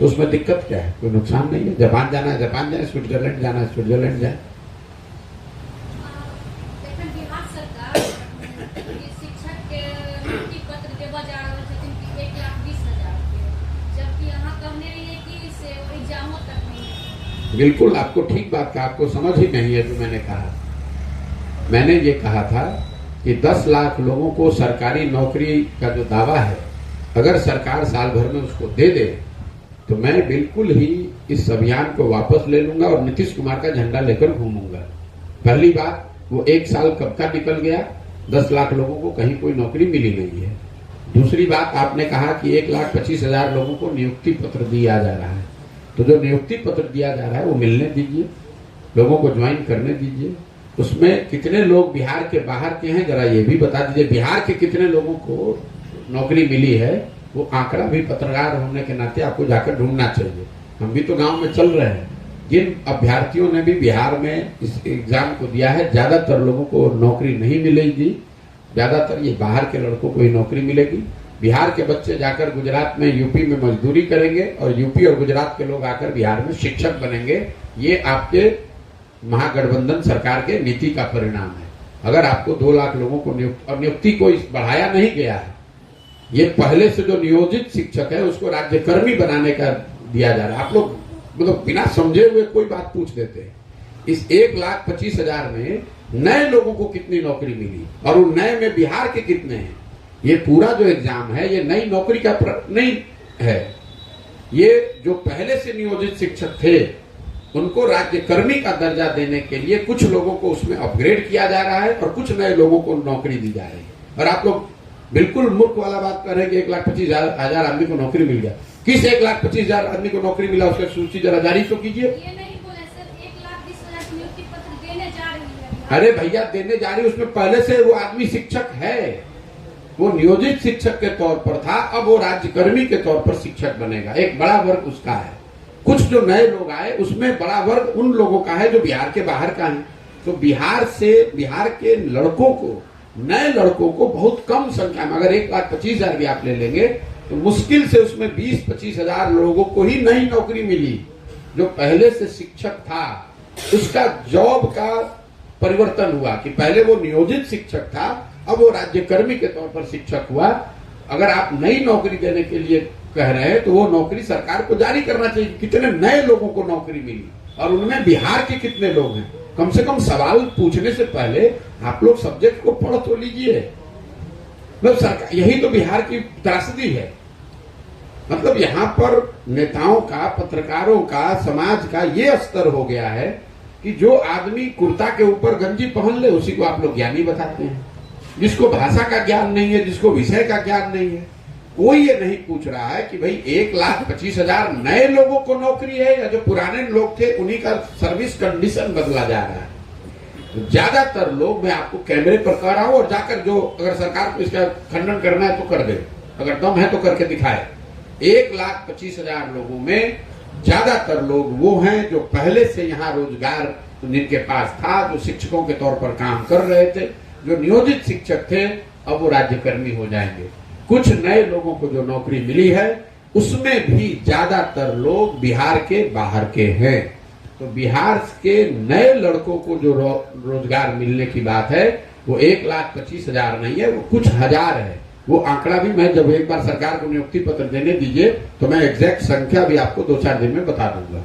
तो उसमें दिक्कत क्या है? कोई नुकसान नहीं है। जापान जाना है जापान जाए, स्विट्जरलैंड जाना है स्विट्जरलैंड जाए। बिहार सरकार शिक्षक के नियुक्ति पत्र देवा जा रहा है 1,20,000 के, जबकि यहाँ कहने रही है कि एग्जामों तक नहीं है। बिल्कुल आपको ठीक बात का आपको समझ ही नहीं है। जो मैंने कहा, मैंने ये कहा था कि 10 लाख लोगों को सरकारी नौकरी का जो दावा है, अगर सरकार साल भर में उसको दे दे तो मैं बिल्कुल ही इस अभियान को वापस ले लूंगा और नीतीश कुमार का झंडा लेकर घूमूंगा। पहली बात, वो 1 साल कब का निकल गया, 10 लाख लोगों को कहीं कोई नौकरी मिली नहीं है। दूसरी बात, आपने कहा कि 1,25,000 लोगों को नियुक्ति पत्र दिया जा रहा है, तो जो नियुक्ति पत्र दिया जा रहा है वो मिलने दीजिए, लोगों को ज्वाइन करने दीजिए। उसमें कितने लोग बिहार के बाहर के हैं जरा ये भी बता दीजिए। बिहार के कितने लोगों को नौकरी मिली है, वो आंकड़ा भी पत्रकार होने के नाते आपको जाकर ढूंढना चाहिए। हम भी तो गांव में चल रहे हैं। जिन अभ्यर्थियों ने भी बिहार में इस एग्जाम को दिया है, ज्यादातर लोगों को नौकरी नहीं मिलेगी, ज्यादातर ये बाहर के लड़कों को ही नौकरी मिलेगी। बिहार के बच्चे जाकर गुजरात में, यूपी में मजदूरी करेंगे और यूपी और गुजरात के लोग आकर बिहार में शिक्षक बनेंगे। ये आपके महागठबंधन सरकार के नीति का परिणाम है। अगर आपको 2 लाख लोगों को नियुक्ति को बढ़ाया नहीं गया है, ये पहले से जो नियोजित शिक्षक है उसको राज्यकर्मी बनाने का दिया जा रहा है। आप लोग मतलब बिना समझे हुए कोई बात पूछ देते हैं। इस 1,25,000 में नए लोगों को कितनी नौकरी मिली और उन नए में बिहार के कितने हैं? ये पूरा जो एग्जाम है ये नई नौकरी का नहीं है। ये जो पहले से नियोजित शिक्षक थे उनको राज्यकर्मी का दर्जा देने के लिए कुछ लोगों को उसमें अपग्रेड किया जा रहा है और कुछ नए लोगों को नौकरी दी जा रही है। और आप लोग बिल्कुल मूर्ख वाला बात कर रहे हैं कि 1,25,000 आदमी को नौकरी मिल गया। किस 1,25,000 आदमी को नौकरी मिला उसका सूची जरा जारी तो कीजिए। ये नहीं बोले सर, 1,20,000 नियुक्ति पत्र देने जा रही है। अरे भैया, देने जा रही, उसमें पहले से वो आदमी शिक्षक है, वो नियोजित शिक्षक के तौर पर था, अब वो राज्यकर्मी के तौर पर शिक्षक बनेगा। एक बड़ा वर्ग उसका है। कुछ जो नए लोग आए उसमें बड़ा वर्ग उन लोगों का है जो बिहार के बाहर का है। तो बिहार के लड़कों को, नए लड़कों को बहुत कम संख्या में, अगर 1,25,000 भी आप ले लेंगे तो मुश्किल से उसमें 20-25,000 लोगों को ही नई नौकरी मिली। जो पहले से शिक्षक था उसका जॉब का परिवर्तन हुआ कि पहले वो नियोजित शिक्षक था, अब वो राज्यकर्मी के तौर पर शिक्षक हुआ। अगर आप नई नौकरी देने के लिए कह रहे हैं तो वो नौकरी सरकार को जारी करना चाहिए। कितने नए लोगों को नौकरी मिली और उनमें बिहार के कितने लोग हैं? कम से कम सवाल पूछने से पहले आप लोग सब्जेक्ट को पढ़ तो लीजिए। मतलब सरकार, यही तो बिहार की त्रासदी है। मतलब यहाँ पर नेताओं का, पत्रकारों का, समाज का ये स्तर हो गया है कि जो आदमी कुर्ता के ऊपर गंजी पहन ले उसी को आप लोग ज्ञानी बताते हैं। जिसको भाषा का ज्ञान नहीं है, जिसको विषय का ज्ञान नहीं है, कोई ये नहीं पूछ रहा है कि भाई 1,25,000 नए लोगों को नौकरी है या जो पुराने लोग थे उन्हीं का सर्विस कंडीशन बदला जा रहा है। तो ज्यादातर लोग, मैं आपको कैमरे पर कह रहा हूं और जाकर जो अगर सरकार को इसका खंडन करना है तो कर दे, अगर दम है तो करके दिखाए। 1,25,000 लोगों में ज्यादातर लोग वो हैं जो पहले से यहाँ रोजगार जिनके पास था, जो शिक्षकों के तौर पर काम कर रहे थे, जो नियोजित शिक्षक थे, अब वो राज्यकर्मी हो जाएंगे। कुछ नए लोगों को जो नौकरी मिली है उसमें भी ज्यादातर लोग बिहार के बाहर के हैं। तो बिहार के नए लड़कों को जो रोजगार मिलने की बात है वो 1,25,000 नहीं है, वो कुछ हजार है। वो आंकड़ा भी मैं जब एक बार सरकार को नियुक्ति पत्र देने दीजिए तो मैं एग्जैक्ट संख्या भी आपको 2-4 दिन में बता दूंगा।